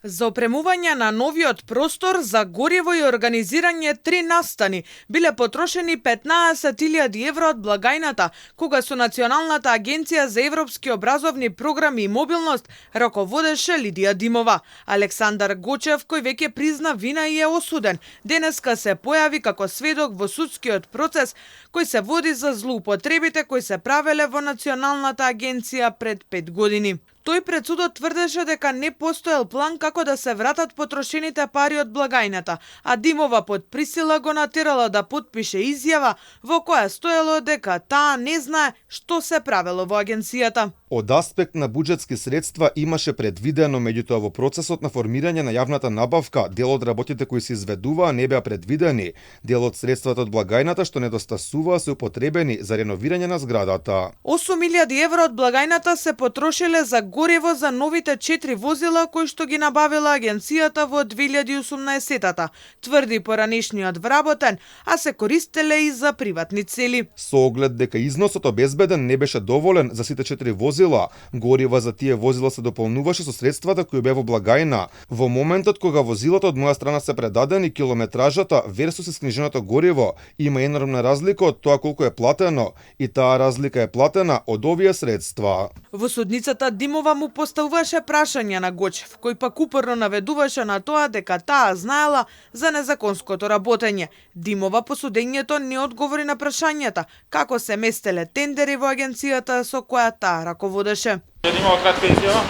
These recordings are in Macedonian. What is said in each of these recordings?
За опремување на новиот простор за гориво и организирање 3 настани биле потрошени 15.000 евро од благајната, кога со Националната агенција за европски образовни програми и мобилност раководеше Лидија Димова. Александар Гочев, кој веќе призна вина и е осуден, денеска се појави како сведок во судскиот процес кој се води за злоупотребите кои се правеле во Националната агенција пред 5 години. Тој пред судот тврдеше дека не постоел план како да се вратат потрошените пари од благајната, а Димова под присила го натерала да потпише изјава во која стоело дека таа не знае што се правело во агенцијата. Од аспект на буџетски средства имаше предвидено, меѓутоа во процесот на формирање на јавната набавка, дел од работите кои се изведуваа не беа предвидени. Дел од средствата од благајната што недостасуваа се употребени за реновирање на зградата. 8.000 евро од благајната се потрошиле за гориво за новите 4 возила кои што ги набавила агенцијата во 2018-та, тврди поранешниот вработен, а се користеле и за приватни цели. Со оглед дека износот обезбеден не беше доволен за сите 4 возила, горива за тие возила се дополнуваше со средствата кои беа во благајна. Во моментот кога возилата од моја страна се предадени, километражата версус искниженото гориво има енормна разлика од тоа колку е платено, и таа разлика е платена од овие средства. Во судницата Димова му поставуваше прашања на Гочев, кој пак упорно наведуваше на тоа дека таа знаела за незаконското работење. Димова по судењето не одговори на прашањата како се местеле тендери во агенцијата со која таа раководеше. Димова кратка изјава?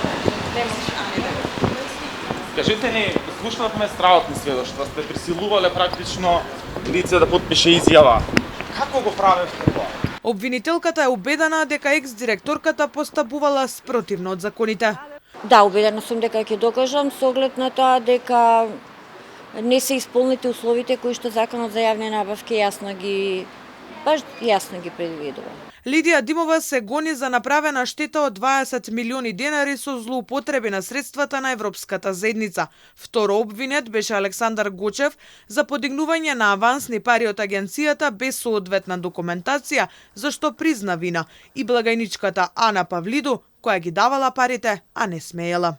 Не може. Кажете ни, слушнавме стравотни сведоштва, сте присилувале практично лице да потпише изјава. Како го правевте тоа? Обвинителката е убедена дека екс-директорката постапувала спротивно од законите. Да, убедена сум дека ќе докажам со оглед на тоа дека не се исполнити условите кои што Законот за јавни набавки јасно ги предвидува. Лидија Димова се гони за направена штета од 20 милиони денари со злоупотреби на средствата на Европската заедница. Второ обвинет беше Александар Гочев за подигнување на авансни пари од агенцијата без соодветна документација, за што призна вина, и благајничката Ана Павлиду, која ги давала парите, а не смеела.